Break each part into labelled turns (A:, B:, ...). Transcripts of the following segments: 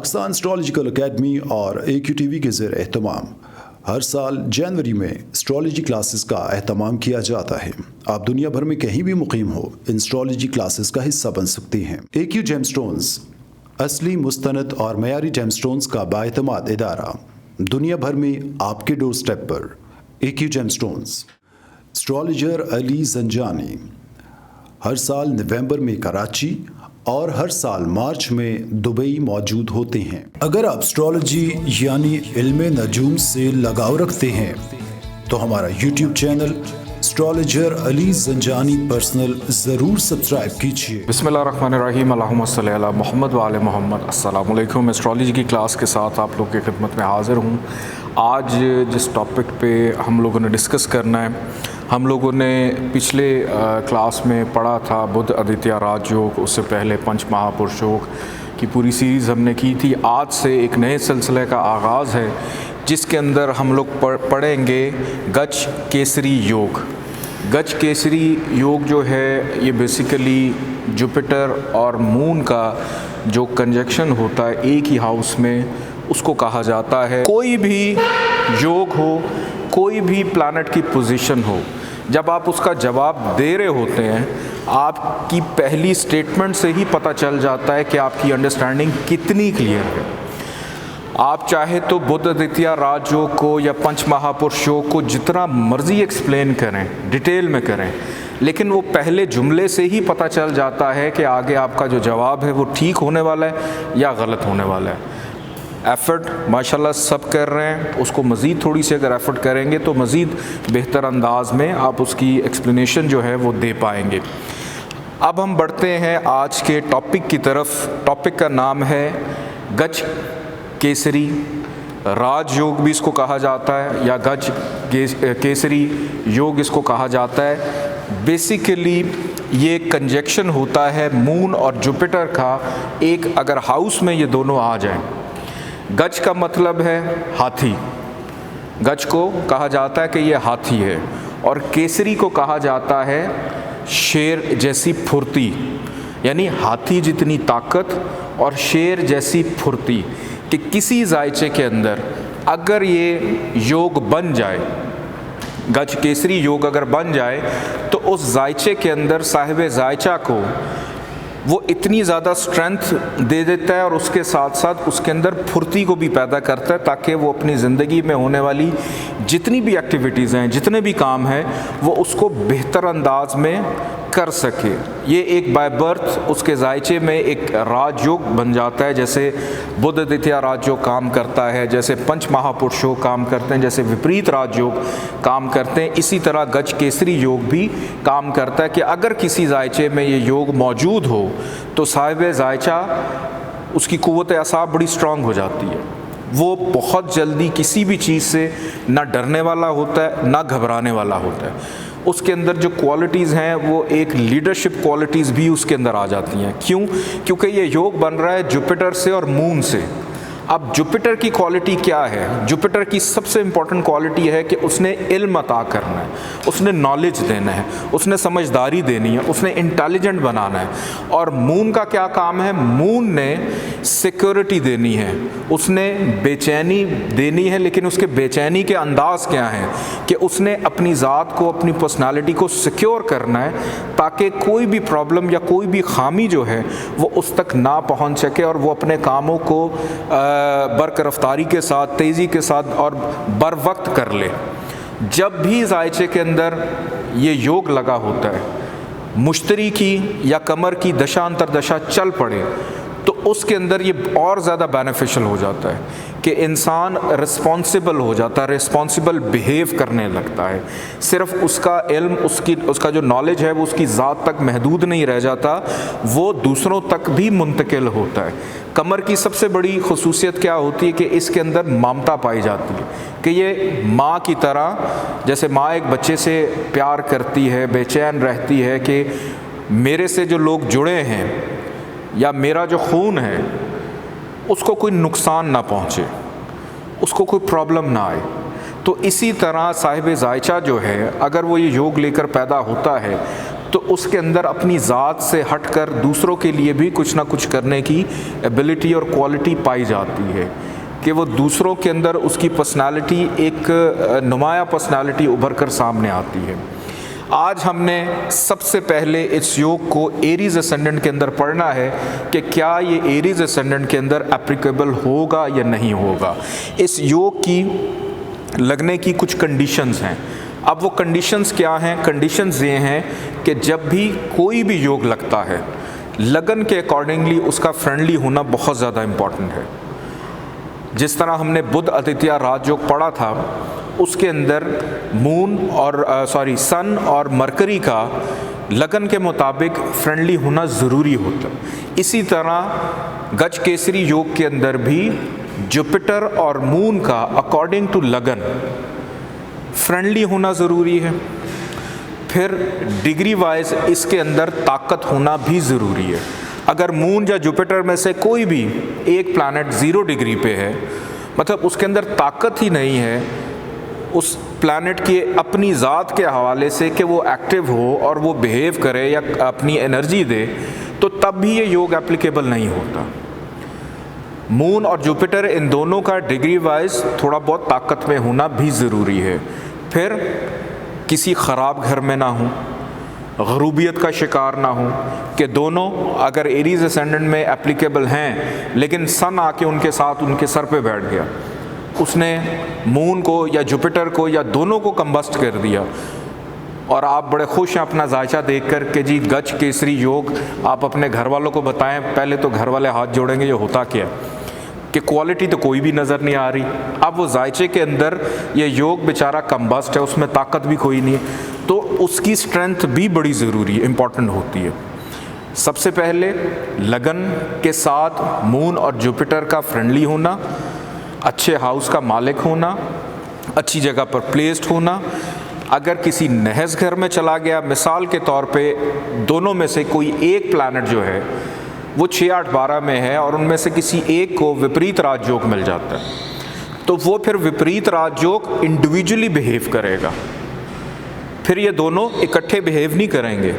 A: Pakistan astrological academy और AQTV के ज़ेर एहतमाम हर साल जनवरी में एस्ट्रोलॉजी क्लासेस का एहतमाम किया जाता है। आप दुनिया भर में कहीं भी मुकीम हो, इन एस्ट्रोलॉजी क्लासेस का हिस्सा बन सकते हैं। AQ जेमस्टोन्स असली, मुस्तनद और मयारी जेमस्टोन्स का बाएतमाद इदारा, दुनिया भर में आपके डोर स्टेप पर। AQ gemstones. Astrologer Ali Zanjani हर साल नवंबर में कराची और हर साल मार्च में दुबई मौजूद होते हैं। अगर आप एस्ट्रोलॉजी यानी इल्म नजूम से लगाव रखते हैं तो हमारा YouTube channel astrologer Ali Zanjani personal ज़रूर सब्सक्राइब कीजिए।
B: बिस्मिल्लाहिर्रहमानिर्रहीम, अल्लाहुम्मा सल्ली अला मोहम्मद व आले मोहम्मद। अस्सलामु अलैकुम। एस्ट्रोलॉजी की क्लास के साथ आप लोग की खिदमत में हाज़िर हूँ। आज जिस टॉपिक पे हम लोगों ने डिस्कस करना है, हम लोगों ने पिछले क्लास में पढ़ा था बुध आदित्य राजयोग, उससे पहले पंच महापुरुष योग की पूरी सीरीज़ हमने की थी। आज से एक नए सिलसिले का आगाज़ है जिसके अंदर हम लोग पढ़ेंगे गज केसरी योग। गज केसरी योग जो है ये बेसिकली जुपिटर और मून का जो कंजक्शन होता है एक ही हाउस में, उसको कहा जाता है। कोई भी योग हो, कोई भी प्लैनेट की पोजीशन हो, जब आप उसका जवाब दे रहे होते हैं, आपकी पहली स्टेटमेंट से ही पता चल जाता है कि आपकी अंडरस्टैंडिंग कितनी क्लियर है। आप चाहे तो बुध आदित्य राजयोग को या पंच महापुरुष योग को जितना मर्जी एक्सप्लेन करें, डिटेल में करें, लेकिन वो पहले जुमले से ही पता चल जाता है कि आगे आपका जो जवाब है वो ठीक होने वाला है या गलत होने वाला है। एफ़र्ट माशाल्लाह सब कर रहे हैं, उसको मज़ीद थोड़ी सी अगर एफ़र्ट करेंगे तो मज़ीद बेहतर अंदाज में आप उसकी एक्सप्लेनेशन जो है वो दे पाएंगे। अब हम बढ़ते हैं आज के टॉपिक की तरफ। टॉपिक का नाम है गज केसरी राजयोग, भी इसको कहा जाता है, या गज केसरी योग इसको कहा जाता है। बेसिकली ये कंजक्शन होता है मून और जुपिटर का, एक अगर हाउस में ये दोनों आ जाएं। गज का मतलब है हाथी, गज को कहा जाता है कि ये हाथी है, और केसरी को कहा जाता है शेर जैसी फुर्ती, यानी हाथी जितनी ताकत और शेर जैसी फुर्ती, कि किसी जायचे के अंदर अगर ये योग बन जाए, गज केसरी योग अगर बन जाए, तो उस जायचे के अंदर साहिब जायचा को वो इतनी ज़्यादा स्ट्रेंथ दे देता है और उसके साथ साथ उसके अंदर फुर्ती को भी पैदा करता है, ताकि वो अपनी ज़िंदगी में होने वाली जितनी भी एक्टिविटीज़ हैं, जितने भी काम हैं, वो उसको बेहतर अंदाज में कर सके। ये एक बाय बर्थ उसके जायचे में एक राजयोग बन जाता है। जैसे बुध आदित्य राजयोग काम करता है, जैसे पंच महापुरुष योग काम करते हैं, जैसे विपरीत राजयोग काम करते हैं, इसी तरह गज केसरी योग भी काम करता है कि अगर किसी जायचे में ये योग मौजूद हो तो साहिब जायचा उसकी कुव्वत असाब बड़ी स्ट्रांग हो जाती है। वो बहुत जल्दी किसी भी चीज़ से ना डरने वाला होता है, ना घबराने वाला होता है। उसके अंदर जो क्वालिटीज़ हैं वो एक लीडरशिप क्वालिटीज़ भी उसके अंदर आ जाती हैं। क्यों? क्योंकि ये योग बन रहा है जुपिटर से और मून से। अब जुपिटर की क्वालिटी क्या है? जुपिटर की सबसे इम्पॉर्टेंट क्वालिटी है कि उसने इल्म अता करना है, उसने नॉलेज देना है, उसने समझदारी देनी है, उसने इंटेलिजेंट बनाना है। और मून का क्या काम है? मून ने सिक्योरिटी देनी है, उसने बेचैनी देनी है, लेकिन उसके बेचैनी के अंदाज क्या हैं कि उसने अपनी ज़ात को, अपनी पर्सनालिटी को सिक्योर करना है, ताकि कोई भी प्रॉब्लम या कोई भी खामी जो है वो उस तक ना पहुँच सके और वो अपने कामों को बरक रफ्तारी के साथ, तेज़ी के साथ और बर वक्त कर ले। जब भी जायचे के अंदर ये योग लगा होता है, मुश्तरी की या कमर की दशा अंतरदशा चल पड़े, तो उसके अंदर ये और ज़्यादा बेनिफिशियल हो जाता है कि इंसान रिस्पॉन्सिबल हो जाता है, रिस्पॉन्सिबल बिहेव करने लगता है। सिर्फ उसका इल्म, उसका जो नॉलेज है वो उसकी ज़ात तक महदूद नहीं रह जाता, वो दूसरों तक भी मुंतकिल होता है। कमर की सबसे बड़ी खुसूसियत क्या होती है कि इसके अंदर ममता पाई जाती है, कि ये माँ की तरह, जैसे माँ एक बच्चे से प्यार करती है, बेचैन रहती है कि मेरे से जो लोग जुड़े हैं या मेरा जो खून है उसको कोई नुकसान ना पहुँचे, उसको कोई प्रॉब्लम ना आए। तो इसी तरह साहिब जायचा जो है, अगर वो ये योग लेकर पैदा होता है तो उसके अंदर अपनी ज़ात से हटकर दूसरों के लिए भी कुछ ना कुछ करने की एबिलिटी और क्वालिटी पाई जाती है कि वो दूसरों के अंदर उसकी पर्सनालिटी एक नुमाया पर्सनालिटी उभर कर सामने आती है। आज हमने सबसे पहले इस योग को एरीज असेंडेंट के अंदर पढ़ना है कि क्या ये एरीज असेंडेंट के अंदर एप्लीकेबल होगा या नहीं होगा। इस योग की लगने की कुछ कंडीशंस हैं। अब वो कंडीशंस क्या हैं? कंडीशंस ये हैं कि जब भी कोई भी योग लगता है, लगन के अकॉर्डिंगली उसका फ्रेंडली होना बहुत ज़्यादा इम्पॉर्टेंट है। जिस तरह हमने बुध आदित्य राजयोग पढ़ा था, उसके अंदर सन और मरकरी का लगन के मुताबिक फ्रेंडली होना ज़रूरी होता। इसी तरह गज केसरी योग के अंदर भी जुपिटर और मून का अकॉर्डिंग टू लगन फ्रेंडली होना ज़रूरी है। फिर डिग्री वाइज इसके अंदर ताकत होना भी ज़रूरी है। अगर मून या जुपिटर में से कोई भी एक प्लैनेट 0 डिग्री पे है, मतलब उसके अंदर ताकत ही नहीं है उस प्लैनेट की अपनी ज़ात के हवाले से कि वो एक्टिव हो और वो बिहेव करे या अपनी एनर्जी दे, तो तब भी ये योग एप्लीकेबल नहीं होता। मून और जुपिटर इन दोनों का डिग्री वाइज थोड़ा बहुत ताकत में होना भी ज़रूरी है। फिर किसी ख़राब घर में ना हो, गरूबियत का शिकार ना हो, कि दोनों अगर एरीज असेंडेंट में एप्लीकेबल हैं लेकिन सन आके उनके साथ उनके सर पे बैठ गया, उसने मून को या जुपिटर को या दोनों को कंबस्ट कर दिया और आप बड़े खुश हैं अपना जायचा देख कर कि जी गज केसरी योग आप अपने घर वालों को बताएं। पहले तो घर वाले हाथ जोड़ेंगे ये होता क्या है, कि क्वालिटी तो कोई भी नज़र नहीं आ रही। अब वो जायचे के अंदर ये योग बेचारा कंबस्ट है, उसमें ताकत भी कोई नहीं है, तो उसकी स्ट्रेंथ भी बड़ी ज़रूरी है, इम्पॉर्टेंट होती है। सबसे पहले लगन के साथ मून और जुपिटर का फ्रेंडली होना, अच्छे हाउस का मालिक होना, अच्छी जगह पर प्लेस्ड होना। अगर किसी नहस घर में चला गया, मिसाल के तौर पे दोनों में से कोई एक प्लैनेट जो है वो 6, 8, 12 में है और उनमें से किसी एक को विपरीत राजयोग मिल जाता है, तो वो फिर विपरीत राजयोग इंडिविजुअली बिहेव करेगा। फिर ये दोनों इकट्ठे बिहेव नहीं करेंगे।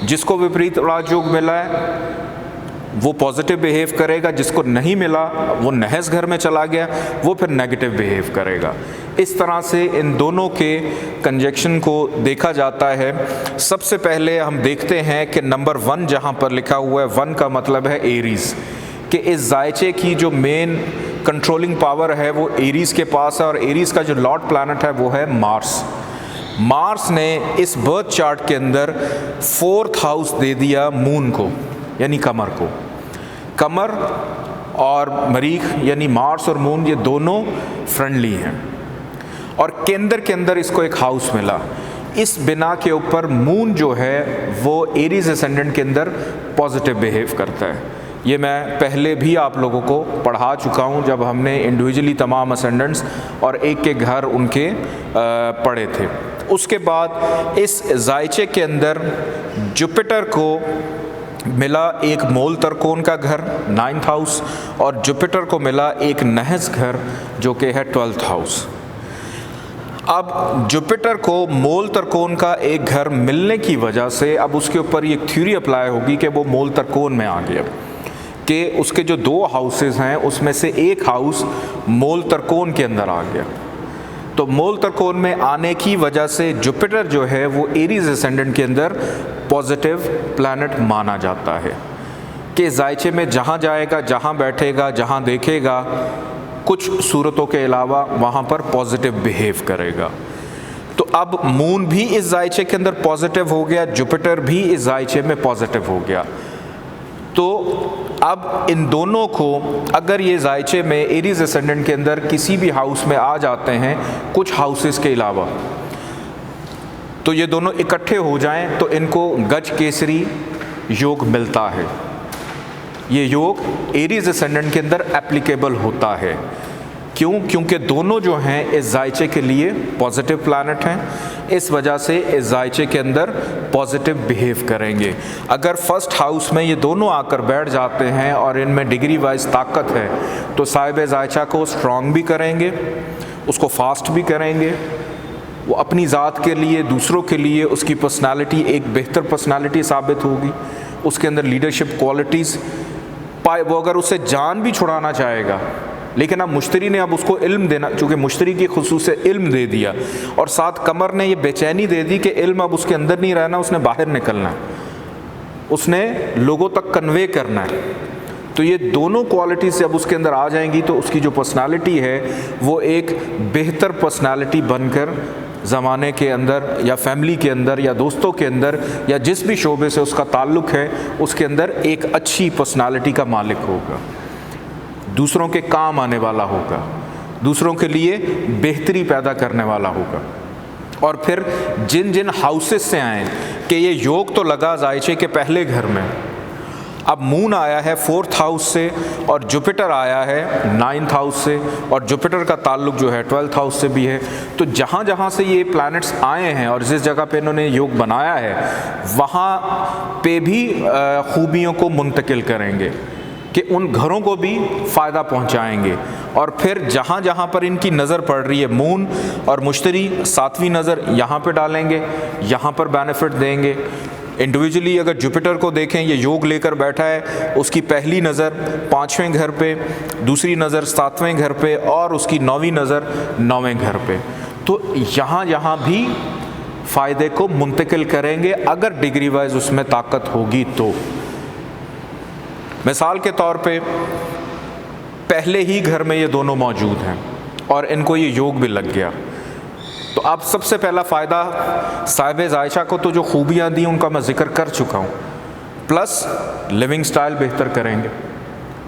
B: जिसको विपरीत राजयोग मिला है वो पॉजिटिव बिहेव करेगा, जिसको नहीं मिला वो नहस घर में चला गया, वो फिर नेगेटिव बिहेव करेगा। इस तरह से इन दोनों के कंजक्शन को देखा जाता है। सबसे पहले हम देखते हैं कि नंबर 1 जहाँ पर लिखा हुआ है, 1 का मतलब है एरीज़, कि इस जायचे की जो मेन कंट्रोलिंग पावर है वो एरीज़ के पास है और एरीज़ का जो लॉर्ड प्लैनेट है वो है मार्स। मार्स ने इस बर्थ चार्ट के अंदर 4th हाउस दे दिया मून को, यानी कमर को। कमर और मरीख यानी मार्स और मून ये दोनों फ्रेंडली हैं और केंद्र के अंदर इसको एक हाउस मिला। इस बिना के ऊपर मून जो है वो एरीज असेंडेंट के अंदर पॉजिटिव बिहेव करता है। ये मैं पहले भी आप लोगों को पढ़ा चुका हूँ जब हमने इंडिविजुअली तमाम असेंडेंट्स और एक के घर उनके पढ़े थे। उसके बाद इस जायचे के अंदर जुपिटर को मिला एक मूल त्रिकोण का घर 9th हाउस और जुपिटर को मिला एक नहस घर जो कि है 12th हाउस। अब जुपिटर को मूल त्रिकोण का एक घर मिलने की वजह से अब उसके ऊपर एक थ्योरी अप्लाई होगी कि वो मूल त्रिकोण में आ गया, कि उसके जो 2 हाउसेस हैं उसमें से एक हाउस मूल त्रिकोण के अंदर आ गया। तो मूल त्रिकोण में आने की वजह से जुपिटर जो है वो एरीज असेंडेंट के अंदर पॉजिटिव प्लैनेट माना जाता है, कि जायचे में जहाँ जाएगा, जहाँ बैठेगा, जहाँ देखेगा, कुछ सूरतों के अलावा वहाँ पर पॉजिटिव बिहेव करेगा। तो अब मून भी इस जायचे के अंदर पॉजिटिव हो गया, जुपिटर भी इस जायचे में पॉजिटिव हो गया। तो अब इन दोनों को अगर ये जायचे में एरीज असेंडेंट के अंदर किसी भी हाउस में आ जाते हैं कुछ हाउसेस के अलावा, तो ये दोनों इकट्ठे हो जाएं तो इनको गज केसरी योग मिलता है। ये योग एरीज असेंडेंट के अंदर एप्लीकेबल होता है। क्यों? क्योंकि दोनों जो हैं इस जायचे के लिए पॉजिटिव प्लैनेट हैं, इस वजह से इस जायचे के अंदर पॉजिटिव बिहेव करेंगे। अगर फर्स्ट हाउस में ये दोनों आकर बैठ जाते हैं और इनमें डिग्री वाइज ताकत है तो साहिब जायचा को स्ट्रॉन्ग भी करेंगे, उसको फास्ट भी करेंगे, वो अपनी ज़ात के लिए, दूसरों के लिए उसकी पर्सनालिटी एक बेहतर पर्सनालिटी साबित होगी, उसके अंदर लीडरशिप क्वालिटीज़ पाए। वो अगर उससे जान भी छुड़ाना चाहेगा, लेकिन अब मुश्तरी ने अब उसको इल्म देना, चूँकि मुश्तरी की खुसूस से इल्म दे दिया और साथ कमर ने ये बेचैनी दे दी कि इल्म अब उसके अंदर नहीं रहना, उसने बाहर निकलना है, उसने लोगों तक कन्वे करना है। तो ये दोनों क्वालिटीज़ जब उसके अंदर आ जाएंगी तो उसकी जो पर्सनालिटी है वो एक बेहतर पर्सनालिटी बनकर ज़माने के अंदर या फैमिली के अंदर या दोस्तों के अंदर या जिस भी शोबे से उसका ताल्लुक़ है उसके अंदर एक अच्छी पर्सनालिटी का मालिक होगा, दूसरों के काम आने वाला होगा, दूसरों के लिए बेहतरी पैदा करने वाला होगा। और फिर जिन जिन हाउसेस से आए कि ये योग तो लगा जायचे के पहले घर में, अब मून आया है 4th हाउस से और जुपिटर आया है 9th हाउस से, और जुपिटर का ताल्लुक जो है 12th हाउस से भी है। तो जहाँ जहाँ से ये प्लैनेट्स आए हैं और जिस जगह पे इन्होंने योग बनाया है वहाँ पे भी खूबियों को मुंतकिल करेंगे कि उन घरों को भी फ़ायदा पहुंचाएंगे। और फिर जहाँ जहाँ पर इनकी नज़र पड़ रही है, मून और मुश्तरी 7वीं नज़र यहाँ पे डालेंगे, यहाँ पर बेनिफिट देंगे। इंडिविजुअली अगर जुपिटर को देखें, ये योग लेकर बैठा है, उसकी पहली नज़र 5वें घर पे, दूसरी नज़र 7वें घर पे और उसकी 9वीं नज़र 9वें घर पे। तो यहाँ यहाँ भी फ़ायदे को मुंतकिल करेंगे अगर डिग्री वाइज उसमें ताकत होगी तो। मिसाल के तौर पे पहले ही घर में ये दोनों मौजूद हैं और इनको ये योग भी लग गया, तो अब सबसे पहला फ़ायदा साहिब जायशा को तो जो खूबियाँ दी उनका मैं ज़िक्र कर चुका हूँ, प्लस लिविंग स्टाइल बेहतर करेंगे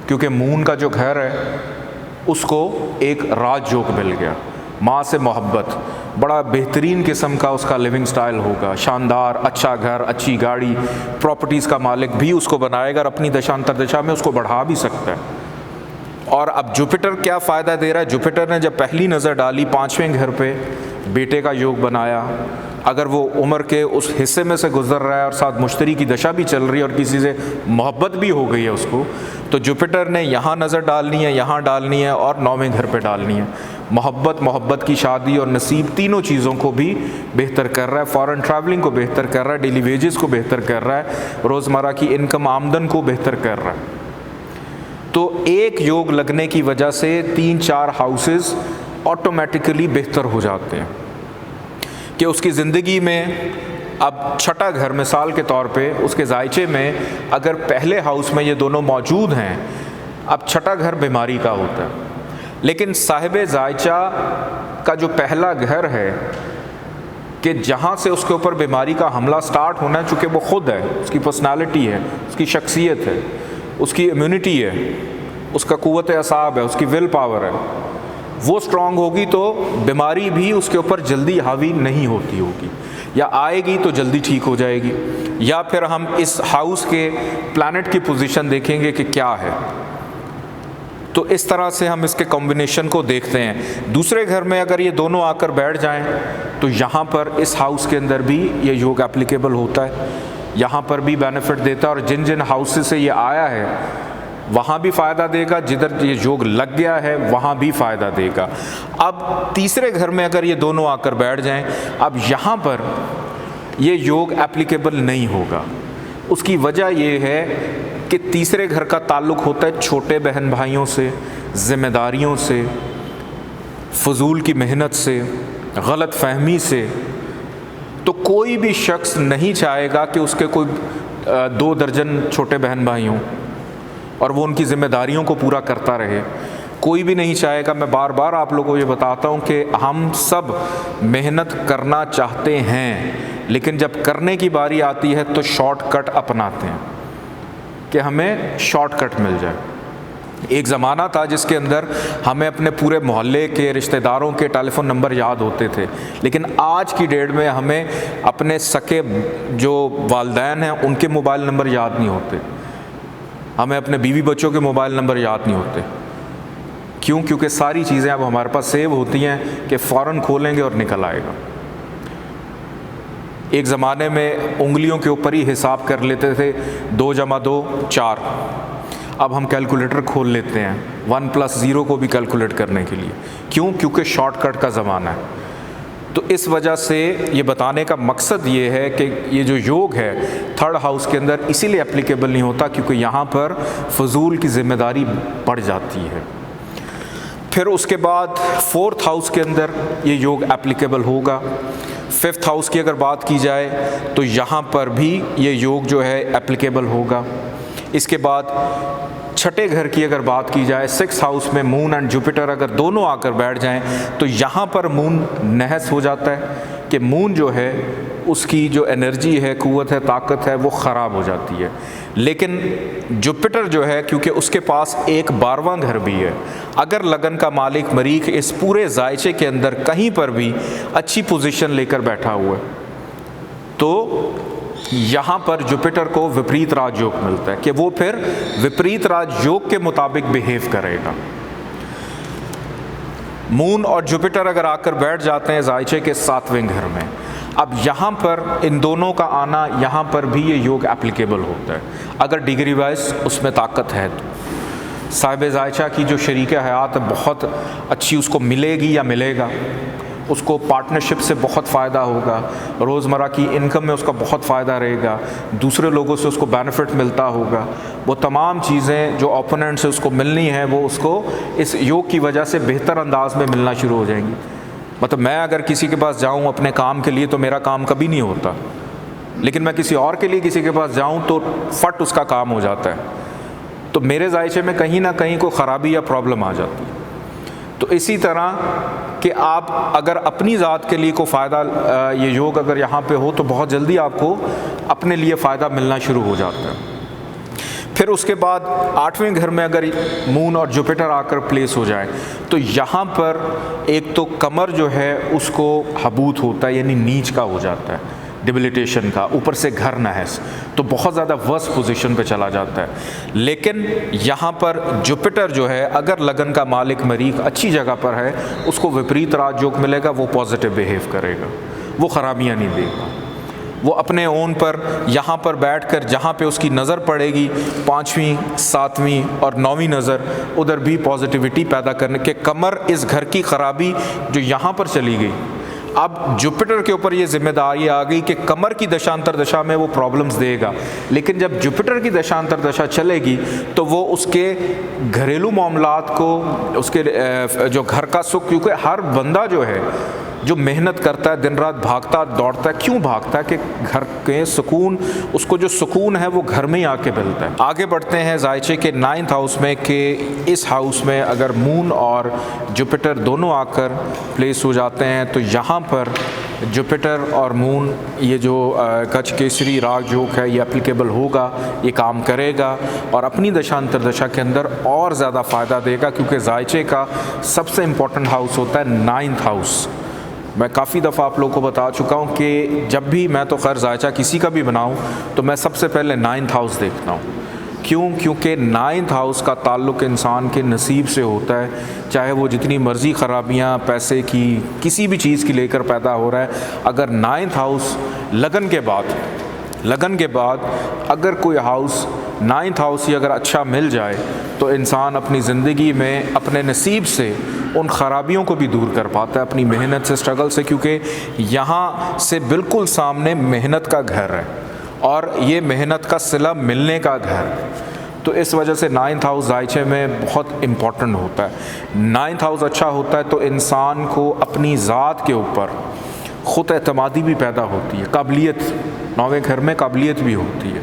B: क्योंकि मून का जो घर है उसको एक राजयोग मिल गया, माँ से मोहब्बत, बड़ा बेहतरीन किस्म का उसका लिविंग स्टाइल होगा, शानदार, अच्छा घर, अच्छी गाड़ी, प्रॉपर्टीज़ का मालिक भी उसको बनाएगा और अपनी दशांतर दिशा में उसको बढ़ा भी सकता है। और अब जुपिटर क्या फ़ायदा दे रहा है, जुपिटर ने जब पहली नज़र डाली 5वें घर पे, बेटे का योग बनाया, अगर वो उम्र के उस हिस्से में से गुजर रहा है और साथ मुश्तरी की दशा भी चल रही है और किसी से मोहब्बत भी हो गई है उसको, तो जुपिटर ने यहाँ नज़र डालनी है, यहाँ डालनी है और 9वें घर पे डालनी है। मोहब्बत की शादी और नसीब तीनों चीज़ों को भी बेहतर कर रहा है, फॉरेन ट्रैवलिंग को बेहतर कर रहा है, डेली वेजेस को बेहतर कर रहा है, रोज़मर्रा की इनकम आमदन को बेहतर कर रहा है। तो एक योग लगने की वजह से 3-4 हाउसेस ऑटोमेटिकली बेहतर हो जाते हैं कि उसकी ज़िंदगी में अब छठा घर, मिसाल के तौर पे उसके जायचे में अगर पहले हाउस में ये दोनों मौजूद हैं, अब छठा घर बीमारी का होता है, लेकिन साहिब जायचा का जो पहला घर है कि जहाँ से उसके ऊपर बीमारी का हमला स्टार्ट होना है, चूँकि वो ख़ुद है, उसकी पर्सनालिटी है, उसकी शख्सियत है, उसकी इम्यूनिटी है, उसका क़ुव्वत असाब है, उसकी विल पावर है, वो स्ट्रॉन्ग होगी तो बीमारी भी उसके ऊपर जल्दी हावी नहीं होती होगी, या आएगी तो जल्दी ठीक हो जाएगी। या फिर हम इस हाउस के प्लैनेट की पोजीशन देखेंगे कि क्या है, तो इस तरह से हम इसके कॉम्बिनेशन को देखते हैं। दूसरे घर में अगर ये दोनों आकर बैठ जाएं तो यहाँ पर इस हाउस के अंदर भी ये योग एप्लीकेबल होता है, यहाँ पर भी बेनिफिट देता है, और जिन जिन हाउसेस से ये आया है वहाँ भी फ़ायदा देगा, जिधर ये योग लग गया है वहाँ भी फ़ायदा देगा। अब तीसरे घर में अगर ये दोनों आकर बैठ जाएं, अब यहाँ पर ये योग एप्लीकेबल नहीं होगा। उसकी वजह ये है कि तीसरे घर का ताल्लुक़ होता है छोटे बहन भाइयों से, ज़िम्मेदारियों से, फजूल की मेहनत से, गलत फहमी से। तो कोई भी शख्स नहीं चाहेगा कि उसके कोई 2 दर्जन छोटे बहन भाई हों और वो उनकी ज़िम्मेदारियों को पूरा करता रहे। कोई भी नहीं चाहेगा। मैं बार बार आप लोगों को ये बताता हूँ कि हम सब मेहनत करना चाहते हैं, लेकिन जब करने की बारी आती है तो शॉर्टकट अपनाते हैं कि हमें शॉर्टकट मिल जाए। एक ज़माना था जिसके अंदर हमें अपने पूरे मोहल्ले के रिश्तेदारों के टेलीफ़ोन नंबर याद होते थे, लेकिन आज की डेट में हमें अपने सके जो वालिदैन हैं उनके मोबाइल नंबर याद नहीं होते, हमें अपने बीवी बच्चों के मोबाइल नंबर याद नहीं होते। क्यों? क्योंकि सारी चीज़ें अब हमारे पास सेव होती हैं कि फ़ौरन खोलेंगे और निकल आएगा। एक ज़माने में उंगलियों के ऊपर ही हिसाब कर लेते थे, 2 + 2 4। अब हम कैलकुलेटर खोल लेते हैं 1 + 0 को भी कैलकुलेट करने के लिए। क्यों? क्योंकि शॉर्टकट का ज़माना है। तो इस वजह से ये बताने का मकसद ये है कि ये जो योग है थर्ड हाउस के अंदर इसीलिए एप्लीकेबल नहीं होता क्योंकि यहाँ पर फजूल की ज़िम्मेदारी बढ़ जाती है। फिर उसके बाद फोर्थ हाउस के अंदर ये योग एप्लीकेबल होगा। फिफ्थ हाउस की अगर बात की जाए तो यहाँ पर भी ये योग जो है एप्लीकेबल होगा। इसके बाद छठे घर की अगर बात की जाए, सिक्स हाउस में मून एंड जुपिटर अगर दोनों आकर बैठ जाएं तो यहाँ पर मून नहस हो जाता है कि मून जो है उसकी जो एनर्जी है, क़ुव्वत है, ताकत है, वो ख़राब हो जाती है। लेकिन जुपिटर जो है क्योंकि उसके पास एक 12वां घर भी है, अगर लगन का मालिक मरीख इस पूरे जायचे के अंदर कहीं पर भी अच्छी पोजीशन लेकर बैठा हुआ है तो यहाँ पर जुपिटर को विपरीत राजयोग मिलता है कि वो फिर विपरीत राजयोग के मुताबिक बिहेव करेगा। मून और जुपिटर अगर आकर बैठ जाते हैं जायचे के 7वें घर में, अब यहाँ पर इन दोनों का आना, यहाँ पर भी ये योग एप्लीकेबल होता है अगर डिग्री वाइज उसमें ताकत है तो। साहिब जायचा की जो शरीक हयात है बहुत अच्छी उसको मिलेगी या मिलेगा, उसको पार्टनरशिप से बहुत फ़ायदा होगा, रोज़मर्रा की इनकम में उसका बहुत फ़ायदा रहेगा, दूसरे लोगों से उसको बेनिफिट मिलता होगा। वो तमाम चीज़ें जो ओपोनेंट से उसको मिलनी है वो उसको इस योग की वजह से बेहतर अंदाज में मिलना शुरू हो जाएंगी। मतलब मैं अगर किसी के पास जाऊँ अपने काम के लिए तो मेरा काम कभी नहीं होता, लेकिन मैं किसी और के लिए किसी के पास जाऊँ तो फट उसका काम हो जाता है। तो मेरे जायचे में कहीं ना कहीं कोई ख़राबी या प्रॉब्लम आ जाती है। तो इसी तरह कि आप अगर अपनी ज़ात के लिए को फ़ायदा, ये योग अगर यहाँ पे हो तो बहुत जल्दी आपको अपने लिए फ़ायदा मिलना शुरू हो जाता है। फिर उसके बाद 8वें घर में अगर मून और जुपिटर आकर प्लेस हो जाए तो यहाँ पर एक तो कमर जो है उसको हबूत होता है, यानी नीच का हो जाता है, डिबिलिटेशन का, ऊपर से घर नहस, तो बहुत ज़्यादा वर्स्ट पोजीशन पे चला जाता है। लेकिन यहाँ पर जुपिटर जो है अगर लगन का मालिक मरीख अच्छी जगह पर है उसको विपरीत राजयोग मिलेगा, वो पॉजिटिव बिहेव करेगा, वो ख़राबियाँ नहीं देगा। वो अपने ओन पर यहाँ पर बैठकर जहाँ पे उसकी नज़र पड़ेगी 5वीं 7वीं और 9वीं नज़र, उधर भी पॉजिटिविटी पैदा करने के कमर इस घर की ख़राबी जो यहाँ पर चली गई, अब जुपिटर के ऊपर ये जिम्मेदारी आ गई कि कमर की दशांतर दशा में वो प्रॉब्लम्स देगा। लेकिन जब जुपिटर की दशांतर दशा चलेगी तो वो उसके घरेलू मामलात को, उसके जो घर का सुख, क्योंकि हर बंदा जो है जो मेहनत करता है, दिन रात भागता दौड़ता है, क्यों भागता है कि घर के सुकून, उसको जो सुकून है वो घर में ही आके मिलता है। आगे बढ़ते हैं जायचे के 9th हाउस में कि इस हाउस में अगर मून और जुपिटर दोनों आकर प्लेस हो जाते हैं तो यहाँ पर जुपिटर और मून ये जो गज केसरी राजयोग है ये एप्लीकेबल होगा, ये काम करेगा और अपनी दशांतर दशा के अंदर और ज़्यादा फ़ायदा देगा, क्योंकि जायचे का सबसे इम्पोर्टेंट हाउस होता है 9th हाउस। मैं काफ़ी दफ़ा आप लोगों को बता चुका हूँ कि जब भी मैं तो खैर जायचा किसी का भी बनाऊँ तो मैं सबसे पहले 9th हाउस देखता हूँ। क्यों? क्योंकि 9th हाउस का ताल्लुक़ इंसान के नसीब से होता है, चाहे वो जितनी मर्ज़ी ख़राबियाँ पैसे की किसी भी चीज़ की लेकर पैदा हो रहा है, अगर 9th हाउस लगन के बाद अगर कोई हाउस 9th हाउस ही अगर अच्छा मिल जाए तो इंसान अपनी ज़िंदगी में अपने नसीब से उन ख़राबियों को भी दूर कर पाता है, अपनी मेहनत से, स्ट्रगल से, क्योंकि यहाँ से बिल्कुल सामने मेहनत का घर है और ये मेहनत का सिला मिलने का घर। तो इस वजह से 9th हाउस जायचे में बहुत इम्पॉर्टेंट होता है। 9th हाउस अच्छा होता है तो इंसान को अपनी ज़ात के ऊपर ख़ुद एतमादी भी पैदा होती है, काबिलियत, 9वें घर में काबिलियत भी होती है,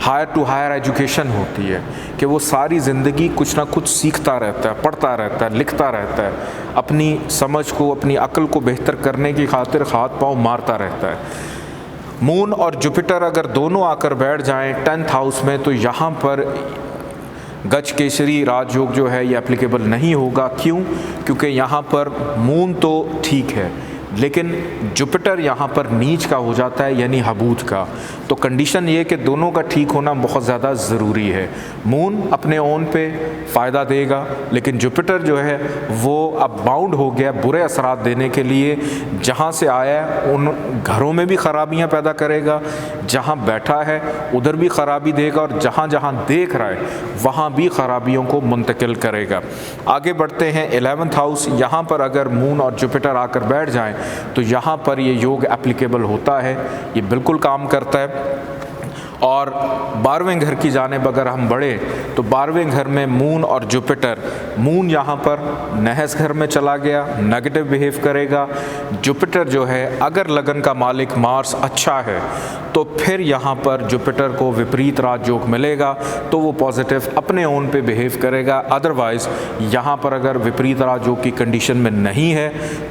B: हायर टू हायर एजुकेशन होती है कि वो सारी ज़िंदगी कुछ ना कुछ सीखता रहता है, पढ़ता रहता है, लिखता रहता है, अपनी समझ को, अपनी अक्ल को बेहतर करने की खातिर हाथ पाँव मारता रहता है। मून और जुपिटर अगर दोनों आकर बैठ जाएं 10th हाउस में तो यहाँ पर गज केसरी राजयोग जो है ये एप्लीकेबल नहीं होगा। क्यों? क्योंकि यहाँ पर मून तो ठीक है लेकिन जुपिटर यहाँ पर नीच का हो जाता है, यानी हबूत का। तो कंडीशन ये कि दोनों का ठीक होना बहुत ज़्यादा ज़रूरी है। मून अपने ओन पे फ़ायदा देगा लेकिन जुपिटर जो है वो अब बाउंड हो गया बुरे असरात देने के लिए। जहाँ से आया है उन घरों में भी ख़राबियाँ पैदा करेगा, जहाँ बैठा है उधर भी ख़राबी देगा और जहाँ जहाँ देख रहा है वहाँ भी ख़राबियों को मुंतकिल करेगा। आगे बढ़ते हैं 11th हाउस। यहाँ पर अगर मून और जुपिटर आकर बैठ जाएँ तो यहाँ पर ये योग एप्लीकेबल होता है, ये बिल्कुल काम करता है। और 12वें घर की जानिब अगर हम बढ़े तो 12वें घर में मून और जुपिटर, मून यहाँ पर नहस घर में चला गया, नेगेटिव बिहेव करेगा। जुपिटर जो है अगर लगन का मालिक मार्स अच्छा है तो फिर यहाँ पर जुपिटर को विपरीत राजयोग मिलेगा तो वो पॉजिटिव अपने ओन पे बिहेव करेगा। अदरवाइज़ यहाँ पर अगर विपरीत राजयोग की कंडीशन में नहीं है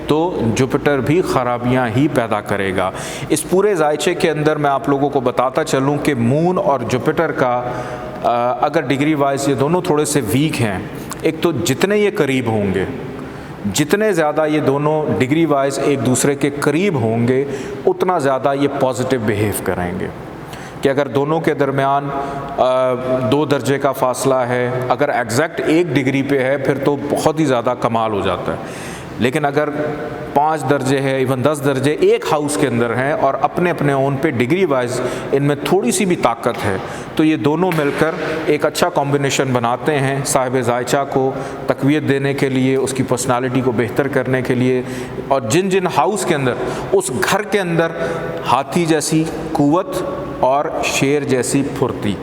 B: तो जुपिटर भी खराबियाँ ही पैदा करेगा। इस पूरे जायचे के अंदर मैं आप लोगों को बताता चलूँ कि मून और जुपिटर का अगर डिग्री वाइज ये दोनों थोड़े से वीक हैं, एक तो जितने ये करीब होंगे, जितने ज़्यादा ये दोनों डिग्री वाइज एक दूसरे के करीब होंगे उतना ज़्यादा ये पॉजिटिव बिहेव करेंगे। कि अगर दोनों के दरमियान 2 दर्जे का फासला है, अगर एग्जैक्ट 1 डिग्री पे है फिर तो बहुत ही ज़्यादा कमाल हो जाता है। लेकिन अगर 5 दर्जे है, इवन 10 दर्जे एक हाउस के अंदर हैं और अपने अपने ओन पे डिग्री वाइज इनमें थोड़ी सी भी ताकत है तो ये दोनों मिलकर एक अच्छा कॉम्बिनेशन बनाते हैं साहिब जायचा को तक़वियत देने के लिए, उसकी पर्सनालिटी को बेहतर करने के लिए। और जिन जिन हाउस के अंदर, उस घर के अंदर हाथी जैसी कुव्वत और शेर जैसी फुर्ती,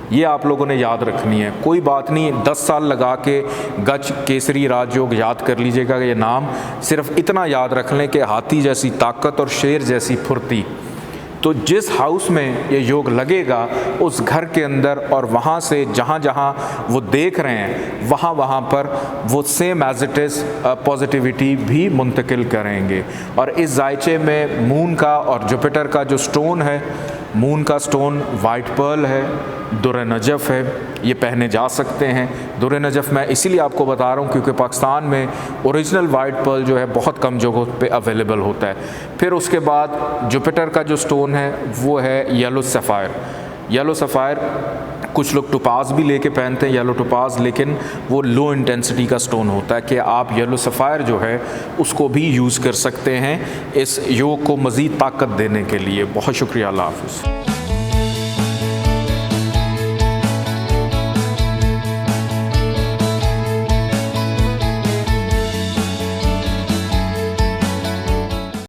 B: ये आप लोगों ने याद रखनी है। कोई बात नहीं 10 साल लगा के गज केसरी राजयोग याद कर लीजिएगा ये नाम, सिर्फ इतना याद रख लें कि हाथी जैसी ताकत और शेर जैसी फुर्ती। तो जिस हाउस में ये योग लगेगा उस घर के अंदर और वहाँ से जहाँ जहाँ वो देख रहे हैं वहाँ वहाँ पर वो same as it is positivity भी मुंतकिल करेंगे। और इस जायचे में मून का और जुपिटर का जो स्टोन है, मून का स्टोन वाइट पर्ल है, दुर नजफ़ है, ये पहने जा सकते हैं। दुर नजफ़ मैं इसीलिए आपको बता रहा हूँ क्योंकि पाकिस्तान में ओरिजिनल वाइट पर्ल जो है बहुत कम जगहों पे अवेलेबल होता है। फिर उसके बाद जुपिटर का जो स्टोन है वो है येलो सफ़ायर। येलो सफ़ायर कुछ लोग टोपाज भी लेके पहनते हैं, येलो टोपाज, लेकिन वो लो इंटेंसिटी का स्टोन होता है कि आप येलो सफ़ायर जो है उसको भी यूज़ कर सकते हैं इस योग को मज़ीद ताकत देने के लिए। बहुत शुक्रिया, अल्लाह हाफ़िज़।